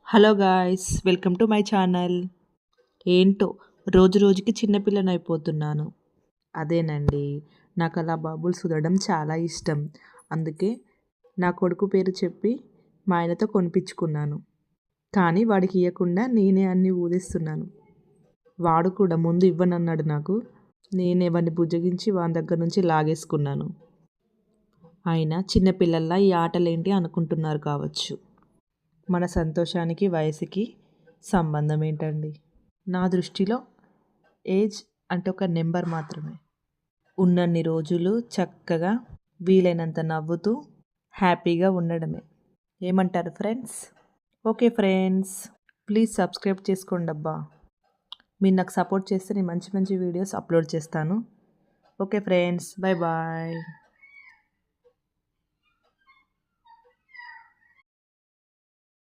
Hello guys, welcome to my channel. ఏంటో రోజు రోజుకి చిన్నపిల్లనైపోతున్నాను. అదేనండి, నాకు అలా బబుల్స్ ఊదడం చాలా ఇష్టం. అందుకే నా కొడుకు పేరు చెప్పి మా ఆయనతో కొనిపించుకున్నాను. కానీ వాడికి ఇవ్వకుండా నేనే అన్నీ ఊదిస్తున్నాను. వాడు కూడా ముందు ఇవ్వనన్నాడు నాకు. నేనే వాడిని బుజ్జగించి వాని దగ్గర నుంచి లాగేసుకున్నాను. అయినా చిన్నపిల్లల్లా ఈ ఆటలేంటి అనుకుంటున్నారు కావచ్చు. మన సంతోషానికి వయసుకి సంబంధం ఏంటండి? నా దృష్టిలో ఏజ్ అంటే ఒక నెంబర్ మాత్రమే. ఉన్నన్ని రోజులు చక్కగా వీలైనంత నవ్వుతూ హ్యాపీగా ఉండడమే. ఏమంటారు friends? Okay friends, please subscribe చేసుకోండి అబ్బా. మీరు నాకు సపోర్ట్ చేస్తే నేను మంచి మంచి వీడియోస్ అప్లోడ్ చేస్తాను. Okay friends, bye bye.